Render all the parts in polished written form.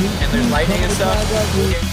and there's lightning and stuff.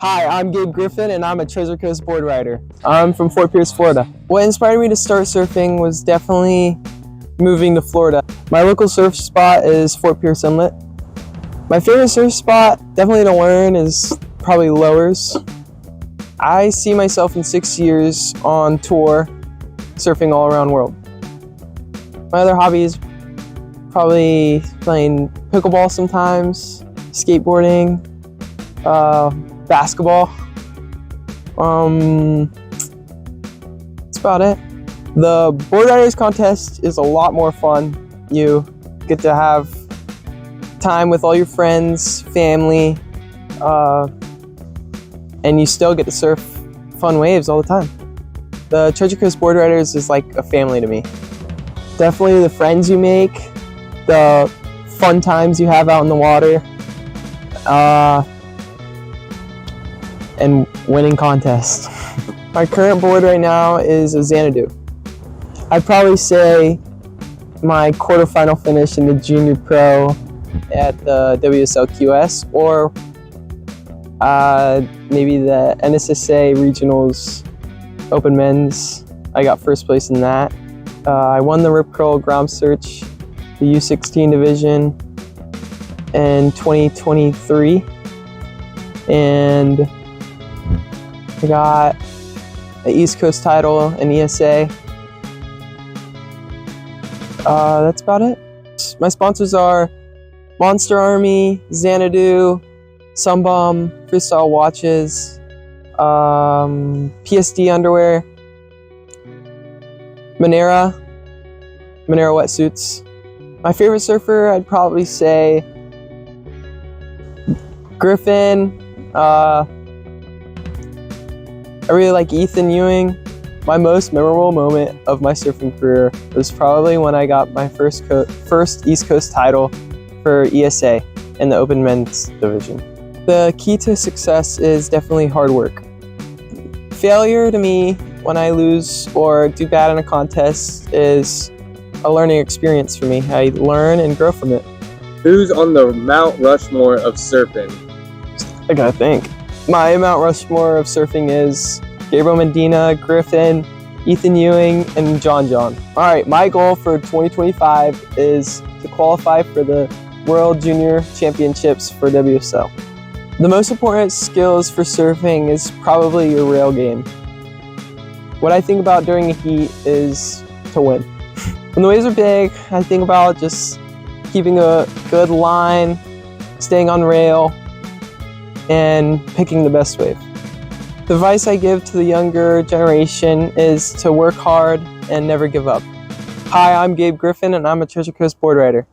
Hi, I'm Gabe Griffin and I'm a Treasure Coast Boardrider. I'm from Fort Pierce, Florida. What inspired me to start surfing was definitely moving to Florida. My local surf spot is Fort Pierce Inlet. My favorite surf spot, definitely to learn, is probably Lowers. I see myself in 6 years on tour, surfing all around the world. My other hobbies, probably playing pickleball sometimes, skateboarding, basketball. That's about it. The Boardriders contest is a lot more fun. You get to have time with all your friends, family, and you still get to surf fun waves all the time. The Treasure Coast Boardriders is like a family to me. Definitely the friends you make, the fun times you have out in the water, and winning contests. My current board right now is a Xanadu. I'd probably say my quarterfinal finish in the Junior Pro at the WSLQS, or maybe the NSSA Regionals Open Men's. I got first place in that. I won the Rip Curl Ground Search, the U16 division in 2023, and I got an East Coast title in ESA. That's about it. My sponsors are Monster Army, Xanadu, Sunbum, Freestyle Watches, PSD Underwear, Monera Wetsuits. My favorite surfer, I'd probably say Griffin. I really like Ethan Ewing. My most memorable moment of my surfing career was probably when I got my first East Coast title for ESA in the Open Men's division. The key to success is definitely hard work. Failure to me, when I lose or do bad in a contest, is a learning experience for me. I learn and grow from it. Who's on the Mount Rushmore of surfing? I gotta think. My Mount Rushmore of surfing is Gabriel Medina, Griffin, Ethan Ewing, and John. All right, my goal for 2025 is to qualify for the World Junior Championships for WSL. The most important skills for surfing is probably your rail game. What I think about during a heat is to win. When the waves are big, I think about just keeping a good line, staying on rail, and picking the best wave. The advice I give to the younger generation is to work hard and never give up. Hi, I'm Gabe Griffin and I'm a Treasure Coast Boardrider.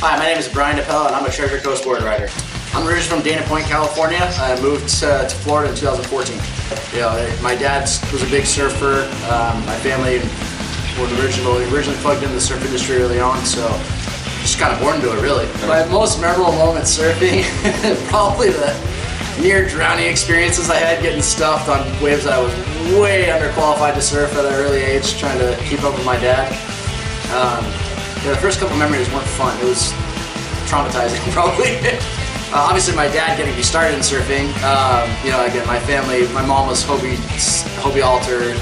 Hi, my name is Brian DePella and I'm a Treasure Coast Boardrider. I'm originally from Dana Point, California. I moved to Florida in 2014. You know, my dad was a big surfer. My family was originally plugged into the surf industry early on, so just kind of born into it, really. My most memorable moment surfing, probably the near drowning experiences I had getting stuffed on waves that I was way underqualified to surf at an early age, trying to keep up with my dad. Yeah, the first couple memories weren't fun. It was traumatizing, probably. Obviously, my dad getting me started in surfing. You know, again, my family, my mom was Hobie Alter,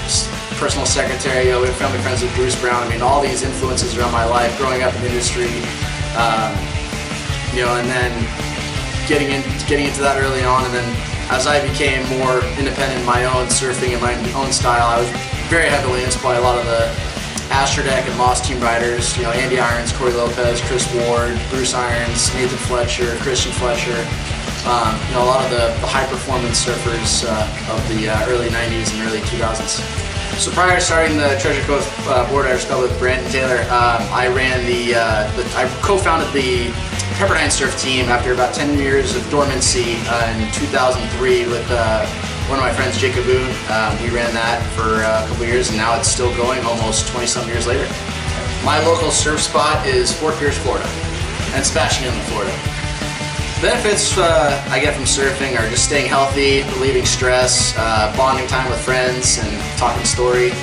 personal secretary. You know, we have family friends with Bruce Brown. I mean, all these influences around my life, growing up in the industry. You know, and then getting into that early on, and then as I became more independent in my own surfing and my own style, I was very heavily influenced by a lot of the Astrodeck and Moss team riders, you know, Andy Irons, Corey Lopez, Chris Ward, Bruce Irons, Nathan Fletcher, Christian Fletcher, you know, a lot of the high performance surfers of the early 90s and early 2000s. So prior to starting the Treasure Coast Boardriders Club with Brandon Taylor, I co-founded the Pepperdine Surf team after about 10 years of dormancy in 2003 with one of my friends, Jacob Boone. We ran that for a couple years, and now it's still going almost 20-some years later. My local surf spot is Fort Pierce, Florida, and Sebastian Inlet, Florida. Benefits I get from surfing are just staying healthy, relieving stress, bonding time with friends, and talking story.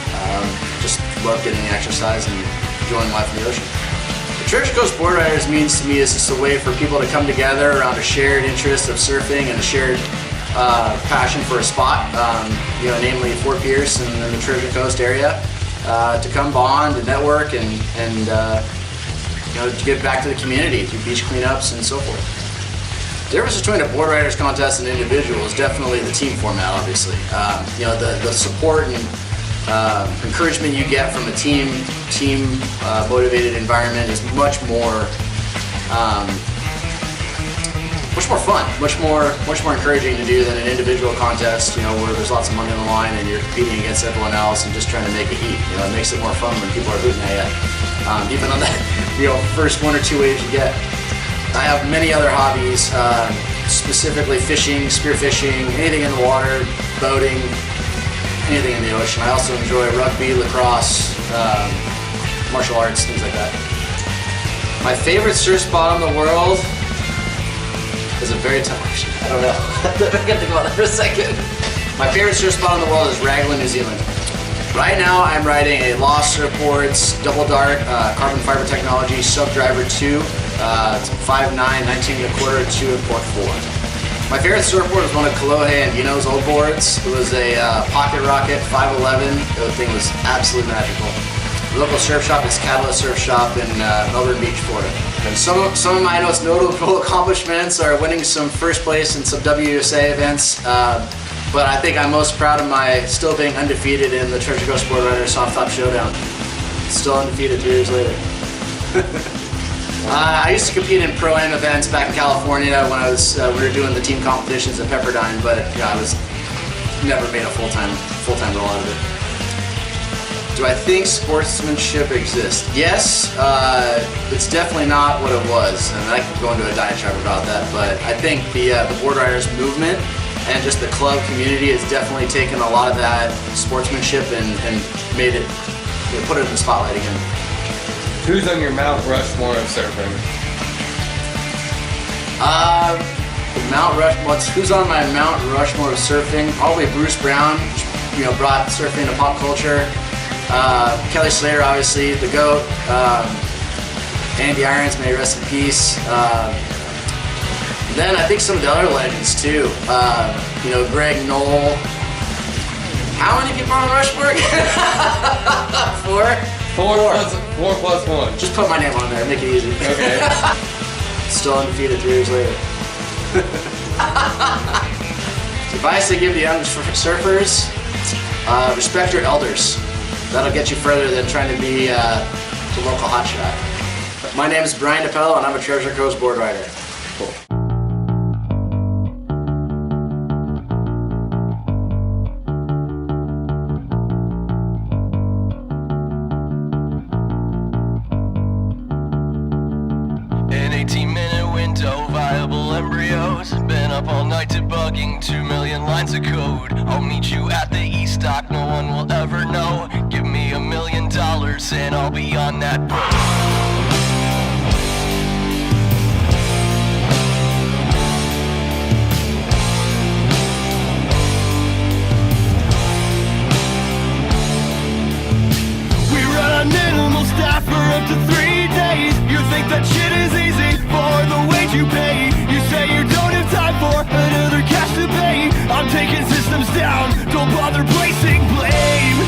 Just love getting the exercise and enjoying life in the ocean. The Treasure Coast Boardriders means to me is just a way for people to come together around a shared interest of surfing and a shared passion for a spot, you know, namely Fort Pierce and the Treasure Coast area, to come bond and network and you know, to give back to the community through beach cleanups and so forth. The difference between a board riders contest and individual is definitely the team format, obviously. You know, the support and encouragement you get from a team motivated environment is much more fun, much more encouraging to do than an individual contest, you know, where there's lots of money on the line and you're competing against everyone else and just trying to make a heat. You know, it makes it more fun when people are hooting at you. Even on that, you know, first one or two waves you get. I have many other hobbies, specifically fishing, spearfishing, anything in the water, boating, anything in the ocean. I also enjoy rugby, lacrosse, martial arts, things like that. My favorite surf spot in the world is a very tough question. I don't know. I got to think about that for a second. My favorite surf spot in the world is Raglan, New Zealand. Right now I'm riding a Lost Surfboards Double Dart carbon fiber technology Subdriver 2. It's 5'9", 19 1/4, 2.4. My favorite surfboard was one of Kalohe and Dino's old boards. It was a Pocket Rocket 511. The thing was absolutely magical. The local surf shop is Catalyst Surf Shop in Melbourne Beach, Florida. And some of my most notable accomplishments are winning some first place in some WUSA events. But I think I'm most proud of my still being undefeated in the Treasure Coast Boardriders Soft Top Showdown. Still undefeated 3 years later. I used to compete in Pro-Am events back in California when I was we were doing the team competitions at Pepperdine, but yeah, I was never made a full-time role out of it. Do I think sportsmanship exists? Yes, it's definitely not what it was, and I could go into a diatribe about that, but I think the Boardriders movement and just the club community has definitely taken a lot of that sportsmanship and made it, you know, put it in the spotlight again. Who's on your Mount Rushmore of surfing? Who's on my Mount Rushmore of surfing? Probably Bruce Brown, you know, brought surfing to pop culture. Kelly Slater, obviously, the GOAT. Andy Irons, may he rest in peace. Then I think some of the other legends too. You know, Greg Knoll. How many people are on Rushmore again? 4 plus 1. Just put my name on there, make it easy. Okay. Still undefeated 3 years later. Advice I give the young surfers, respect your elders. That'll get you further than trying to be the local hotshot. My name is Brian DePello and I'm a Treasure Coast Boardrider. Cool. And writing 2 million lines of code. I'll meet you at the East Dock, no one will ever know. Give me $1 million and I'll be on that boat. Minimal staff for up to 3 days. You think that shit is easy for the wage you pay. You say you don't have time for another cash to pay. I'm taking systems down, don't bother placing blame.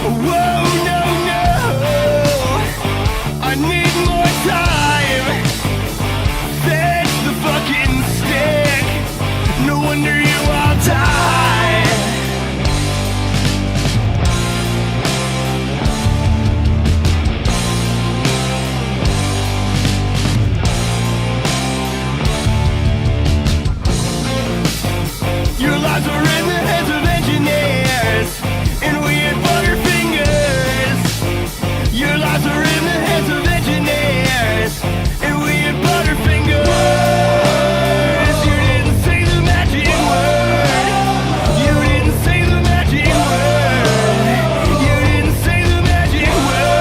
Whoa, no, no, I need more time. Fetch the fucking stick. No wonder you all die. Your lives are in the hands of engineers, and we had butterfingers. Your lives are in the hands of engineers, and we had butterfingers. You didn't say the magic word. You didn't say the magic word. You didn't say the magic word.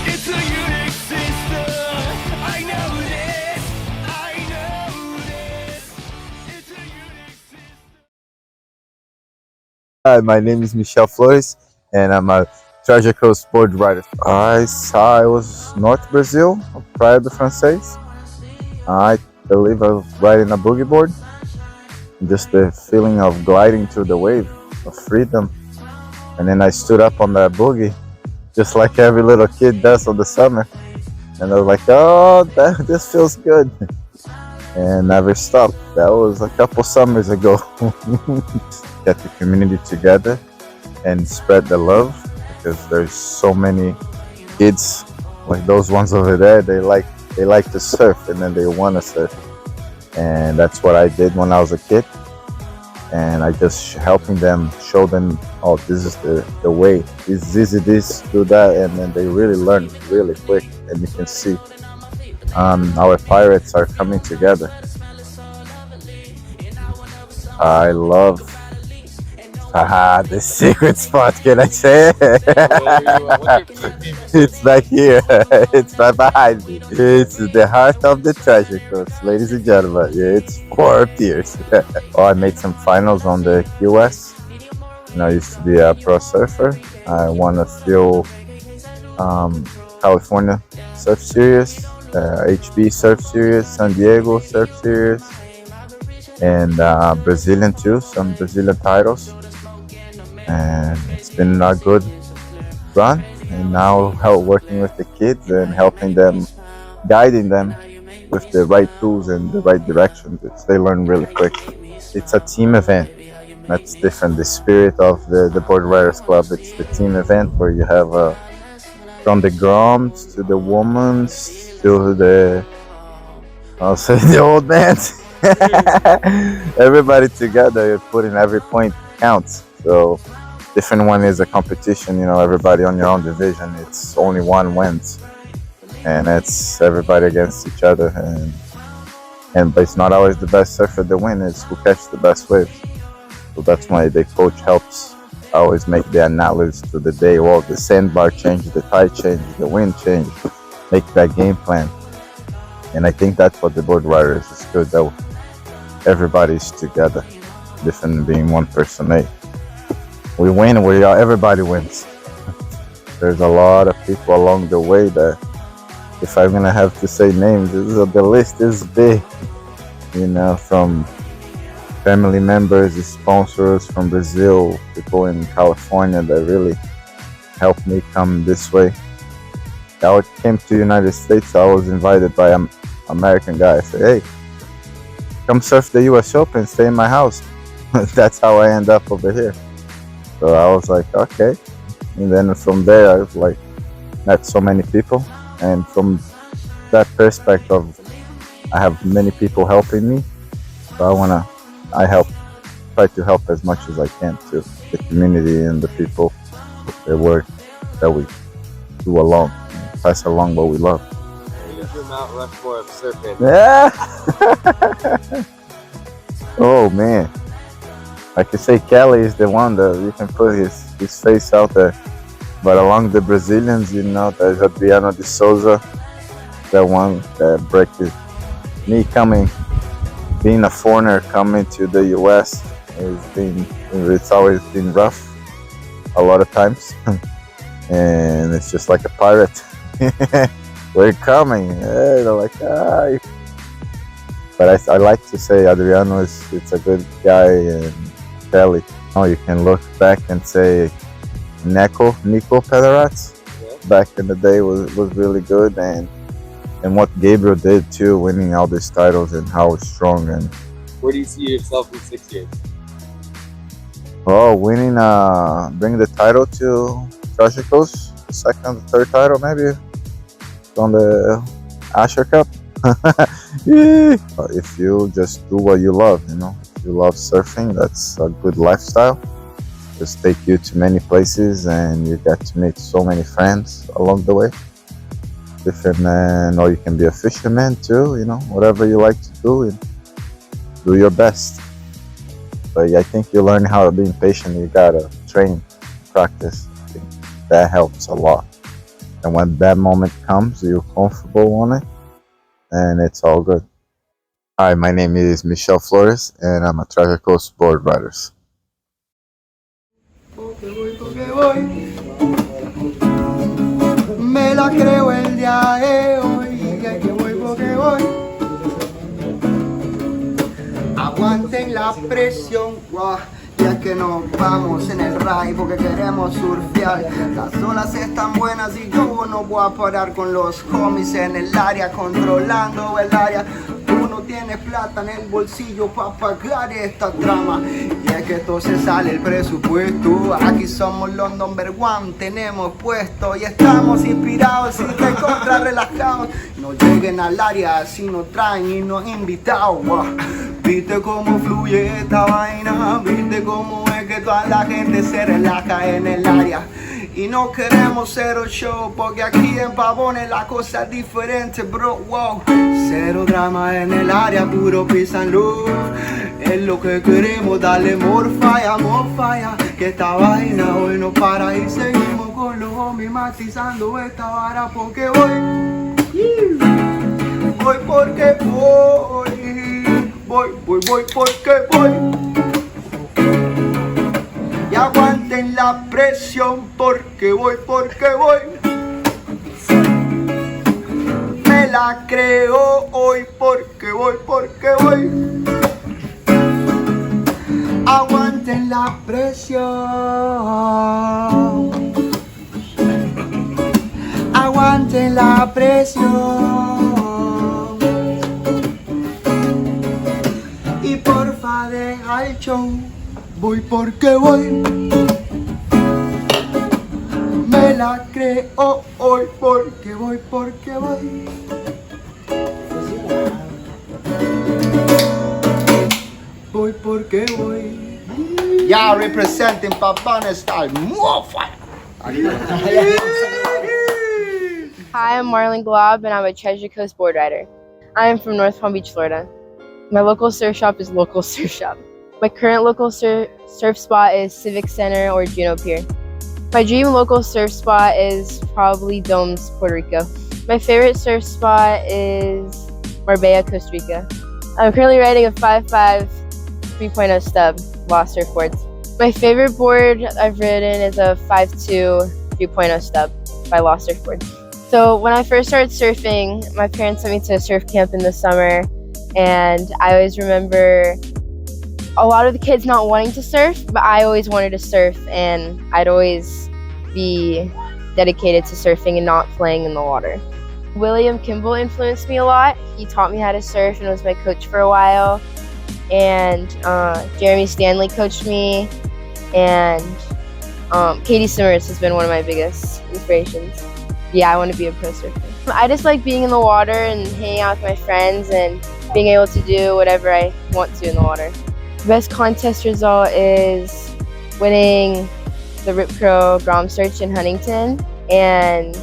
It's a Unix system. I know this. I know this. It's a Unix system. Hi, my name is Michel Flores, and I'm a Treasure Coast Boardriders. I was North Brazil, Praia do Francês. I believe I was riding a boogie board. Just the feeling of gliding through the wave of freedom. And then I stood up on that boogie, just like every little kid does on the summer. And I was like, oh, this feels good. And never stopped. That was a couple summers ago. Get the community together and spread the love, because there's so many kids like those ones over there. They like to surf, and then they want to surf. And that's what I did when I was a kid. And I just helping them, show them, oh, this is the way. It's easy, this, do that, and then they really learn really quick. And you can see our pirates are coming together. I love the secret spot. Can I say it? It's back here. It's right behind me. It's the heart of the Treasure Coast, ladies and gentlemen. Yeah, it's 4 tiers. Oh, I made some finals on the QS. I used to be a pro surfer. I won a few California Surf Series, HB Surf Series, San Diego Surf Series, and Brazilian too, some Brazilian titles. And it's been a good run. And now working with the kids and helping them, guiding them with the right tools and the right direction, because they learn really quick. It's a team event. That's different. The spirit of the Boardriders Club, it's the team event where you have from the groms to the women's to the, I'll say, the old mans. Everybody together, you're putting every point counts. So different one is a competition, everybody on your own division. It's only one wins, and it's everybody against each other. But it's not always the best surfer that win. It's who catch the best waves. So that's why the coach helps always make the analysis to the day. Well, the sandbar change, the tide change, the wind change, make that game plan. And I think that's what the Boardriders is good, that everybody's together, different than being one person. Hey, we win, everybody wins. There's a lot of people along the way that, if I'm gonna have to say names, the list is big. From family members, sponsors from Brazil, people in California that really helped me come this way. I came to United States. I was invited by an American guy. I said, "Hey, come surf the U.S. Open. Stay in my house." That's how I end up over here. So I was like, okay. And then from there, I was like, met so many people, and from that perspective, I have many people helping me. So try to help as much as I can to the community and the people, the work that we do along, pass along what we love. Who's your Mount Rushmore of surfing? Yeah. Oh man, I could say Kelly is the one that you can put his face out there. But along the Brazilians, you know, there's Adriano de Souza, the one that breaks it. Me being a foreigner coming to the US, it's always been rough a lot of times. And it's just like a pirate. We're coming. Yeah, they're like, ah. But I like to say Adriano it's a good guy, and Kelly. Oh, you can look back and say Nico Pederats back in the day was really good, and what Gabriel did too, winning all these titles and how strong. And Where do you see yourself in 6 years? oh, bring the title to Treasure Coast, the second, third title maybe on the Usher Cup. Yeah. If you just do what you love, you know, if you love surfing, that's a good lifestyle. Just take you to many places, and you get to meet so many friends along the way. Different man, or you can be a fisherman too, you know, whatever you like to do, and do your best. But I think you learn how to be patient. You gotta train, practice. I think that helps a lot. And when that moment comes, you're comfortable on it, and it's all good. Hi, my name is Michel Flores, and I'm a Treasure Coast Boardriders. Me la creo el día de hoy, que voy porque voy. Aguanten la presión, wow. Y es que nos vamos en el ride porque queremos surfear. Las olas están buenas y yo no voy a parar con los homies en el área, controlando el área. Tú no tienes plata en el bolsillo para pagar esta trama. Y es que entonces sale el presupuesto. Aquí somos los number one, tenemos puesto y estamos inspirados y de contra relajados. No lleguen al área si nos traen y nos invitados. Wow. Viste cómo fluye esta vaina, viste cómo es que toda la gente se relaja en el área. Y no queremos cero show, porque aquí en Pavones la cosa es diferente, bro, wow. Cero drama en el área, puro peace and love. Es lo que queremos, darle more fire, que esta vaina hoy no para y seguimos con los homies matizando esta vara porque voy. Voy porque voy porque voy. Y aguanten la presión porque voy. Me la creo hoy porque voy. Aguanten la presión. Aguanten la presión. Y porfa deja el show. Voy porque voy. Me la creo hoy porque voy. Voy porque voy. Ya representing Pavones style. More fire. Hi, I'm Marlon Glob, and I'm a Treasure Coast Boardrider. I am from North Palm Beach, Florida. My local surf shop is Local Surf Shop. My current local surf spot is Civic Center or Juno Pier. My dream local surf spot is probably Domes, Puerto Rico. My favorite surf spot is Marbella, Costa Rica. I'm currently riding a 5.5 3.0 stub, Lost Surfboards. My favorite board I've ridden is a 5.2 3.0 stub by Lost Surfboards. So when I first started surfing, my parents sent me to a surf camp in the summer, and I always remember a lot of the kids not wanting to surf, but I always wanted to surf, and I'd always be dedicated to surfing and not playing in the water. William Kimball influenced me a lot. He taught me how to surf and was my coach for a while. And Jeremy Stanley coached me. And Katie Simmers has been one of my biggest inspirations. Yeah, I want to be a pro surfer. I just like being in the water and hanging out with my friends and being able to do whatever I want to in the water. The best contest result is winning the Rip Curl Grom Search in Huntington and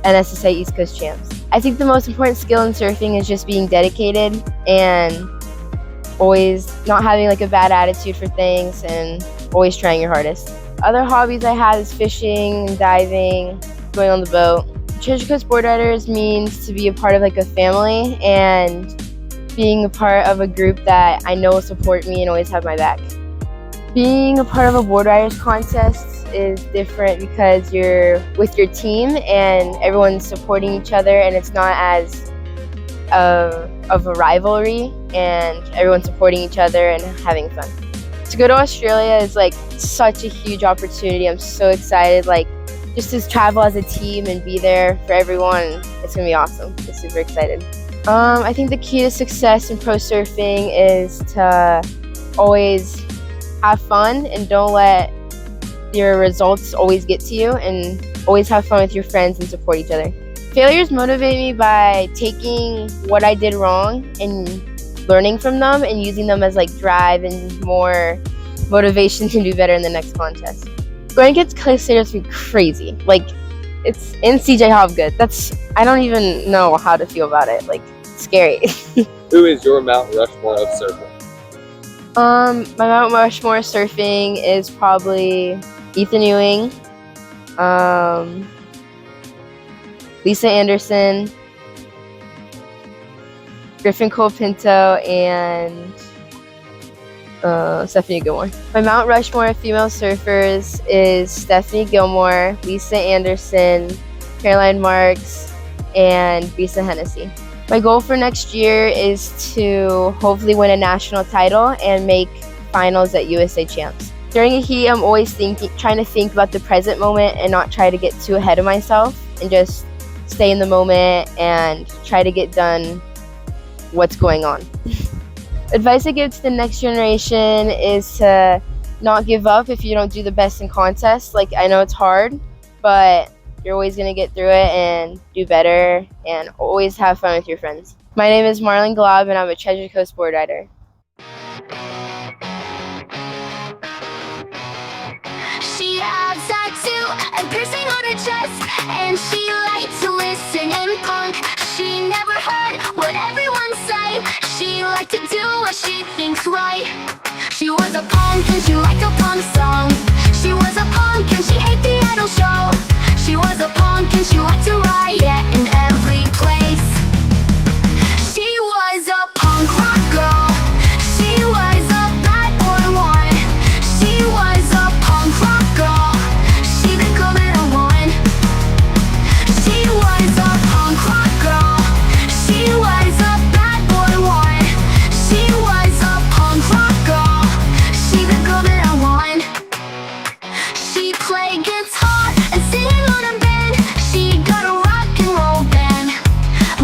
NSSA East Coast Champs. I think the most important skill in surfing is just being dedicated and always not having like a bad attitude for things and always trying your hardest. Other hobbies I have is fishing, diving, going on the boat. Treasure Coast Boardriders means to be a part of like a family and being a part of a group that I know will support me and always have my back. Being a part of a board riders contest is different because you're with your team and everyone's supporting each other and it's not as of a rivalry and everyone's supporting each other and having fun. To go to Australia is like such a huge opportunity. I'm so excited, like just to travel as a team and be there for everyone. It's gonna be awesome. I'm super excited. I think the key to success in pro surfing is to always have fun and don't let your results always get to you, and always have fun with your friends and support each other. Failures motivate me by taking what I did wrong and learning from them and using them as like drive and more motivation to do better in the next contest. Going against clay skaters would be crazy. Like, it's in CJ Hobgood. I don't even know how to feel about it. Like, it's scary. Who is your Mount Rushmore of surfing? My Mount Rushmore surfing is probably Ethan Ewing, Lisa Anderson, Griffin Cole-Pinto, and Stephanie Gilmore. My Mount Rushmore of female surfers is Stephanie Gilmore, Lisa Anderson, Caroline Marks, and Bisa Hennessy. My goal for next year is to hopefully win a national title and make finals at USA Champs. During a heat, I'm always trying to think about the present moment and not try to get too ahead of myself and just stay in the moment and try to get done what's going on. Advice I give to the next generation is to not give up if you don't do the best in contests. Like, I know it's hard, but you're always going to get through it and do better and always have fun with your friends. My name is Marlon Glob and I'm a Treasure Coast Boardrider. She had a tattoo and piercing on her chest, and she liked to listen and punk. She never heard what everyone say. She liked to do what she thinks right. She was a punk and she liked a punk song. She was a punk and she ate the idol show. She was a punk and she liked to riot in every place. She was a punk rock girl. She was a bad boy one. She was a punk rock girl. She the girl that I want. She was a punk rock girl. She was a bad boy one. She was a punk rock girl. She the girl that I want. She played guitar and sing on a band. She got a rock and roll band.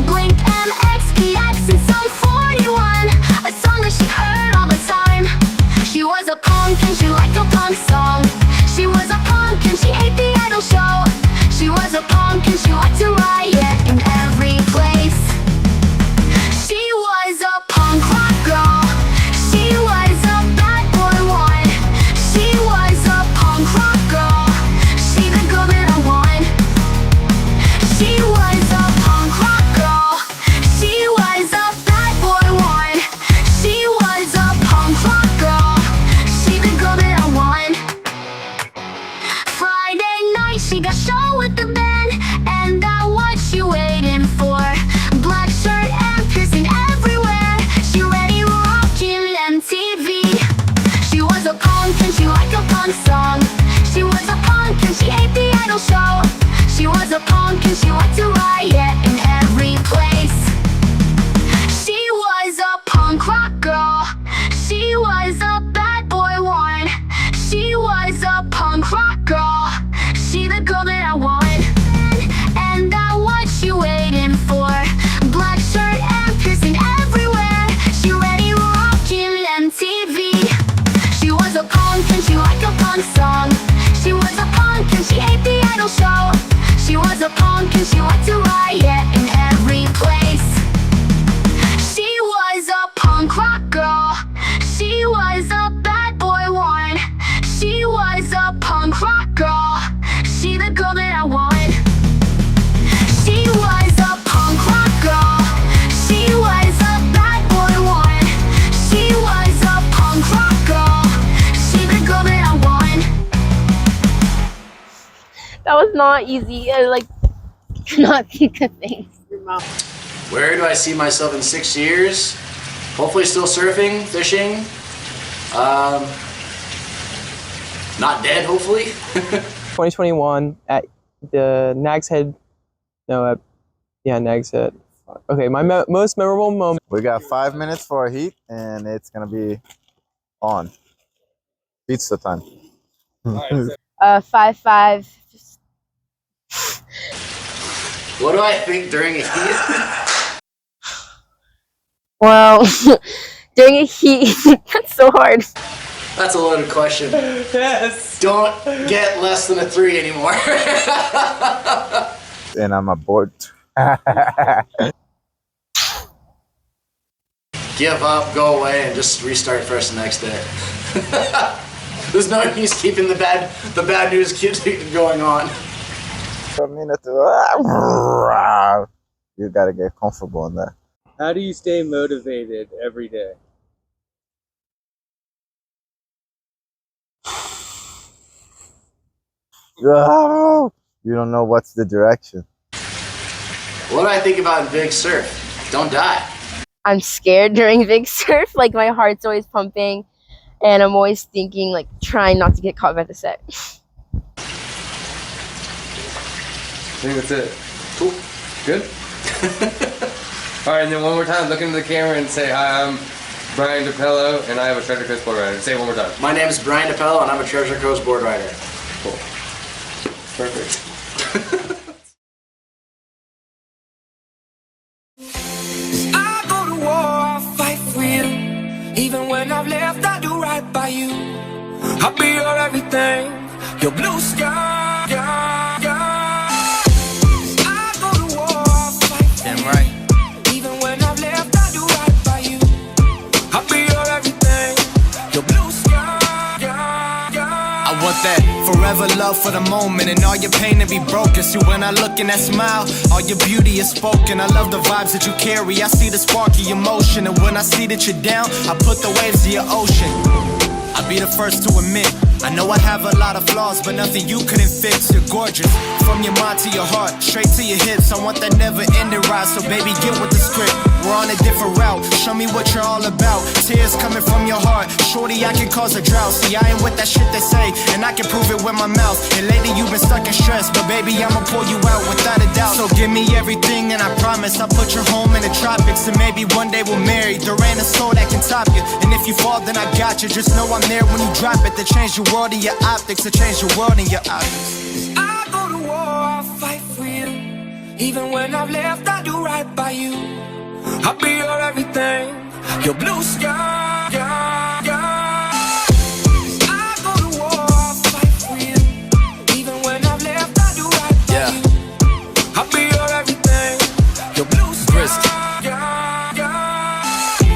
Blink MXPX and Sum 41, a song that she heard all the time. She was a punk and she liked a punk song. She was a punk and she ate the idol show. She was a punk and she liked to riot in every place. She was a punk rock girl. She was a bad boy one. She was a punk rock girl. She the girl that I want. She was a punk rock girl. She was a bad boy one. She was a punk rock girl. She the girl that I want. Friday night she got show with the band, and that what she waiting for. Black shirt and piercing everywhere. She ready rockin' MTV. She was a punk and she liked a punk song. She was a punk and she ate the idol show. She was a punk and she liked to riot in every place. She was a punk rock girl. She was a bad boy one. She was a punk rock girl. She the girl that I a punk and she liked to riot in every place. She was a punk rock girl. She was a bad boy one. She was a punk rock girl. She the girl that I want. She was a punk rock girl. She was a bad boy one. She was a punk rock girl. She the girl that I want. That was not easy. I like cannot think of things. Where do I see myself in 6 years? Hopefully still surfing, fishing. Not dead, hopefully. 2021 at the Nags Head. No, Nags Head. Okay, my most memorable moment. We got 5 minutes for a heat, and it's gonna be on. Pizza time. 5'5". Just What do I think during a heat? well, during a heat, that's so hard. That's a loaded question. Yes. Don't get less than a 3 anymore. And I'm aboard. Give up, go away, and just restart fresh the next day. There's no use keeping the bad news keeps going on. You gotta get comfortable in that. How do you stay motivated every day? You don't know what's the direction. What do I think about big surf? Don't die. I'm scared during big surf. Like my heart's always pumping, and I'm always thinking, like, trying not to get caught by the set. I think that's it. Cool. Good? Alright, and then one more time, look into the camera and say, hi, I'm Brian DePello, and I have a Treasure Coast Boardrider. Say it one more time. My name is Brian DePello, and I'm a Treasure Coast Boardrider. Cool. Perfect. I go to war, I fight for you. Even when I've left, I do right by you. I'll be your everything, your blue sky. I go to war, I fight for you. Damn right. Even when I've left, I do right by you. I'll be your everything, your blue sky. I want that forever love for the moment, and all your pain to be broken. See, when I look in that smile, all your beauty is spoken. I love the vibes that you carry. I see the spark of your motion, and when I see that you're down, I put the waves to your ocean. I'll be the first to admit, I know I have a lot of flaws, but nothing you couldn't fix. You're gorgeous, from your mind to your heart, straight to your hips. I want that never-ending ride, so baby, get with the script. We're on a different route, show me what you're all about. Tears coming from your heart, shorty, I can cause a drought. See, I ain't with that shit they say, and I can prove it with my mouth. And lately you've been stuck in stress, but baby, I'ma pull you out without a doubt. So give me everything, and I promise I'll put your home in the tropics. And maybe one day we'll marry, there ain't a soul that can top you. And if you fall, then I got you, just know I'm there when you drop it. To change your world and your optics, to change your world and your optics. I go to war, I fight for you. Even when I've left, I do right by you. I'll be your everything, your blue sky. I go to war, I fight for you. Even when I've left, I do right by you. I'll be your everything, your blue sky.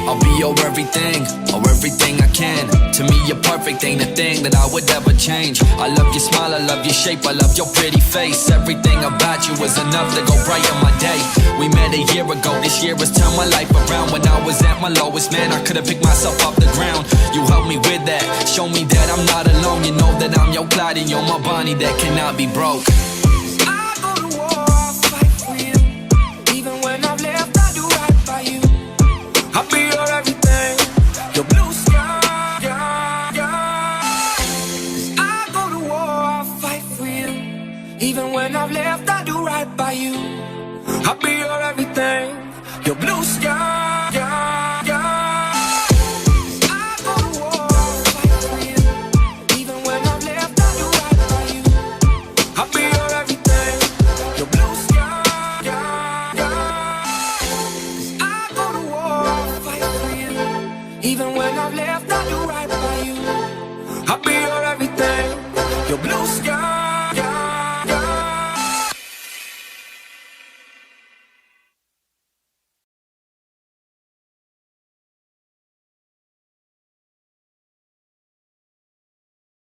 I'll be your everything, or everything I can. To me, you're perfect, ain't a thing that I would ever change. I love your smile, I love your shape, I love your pretty face. Everything about you was enough to go brighten my day. We met a year ago, this year has turned my life around. When I was at my lowest, man, I could've picked myself off the ground. You helped me with that, show me that I'm not alone. You know that I'm your Clyde and you're my Bonnie that cannot be broke. I go to war, I fight for you. Even when I've left, I do right by you. I'll be your everything, your blue sky. I go to war, I fight for you. Even when I've left, I do right by you. I'll be your everything.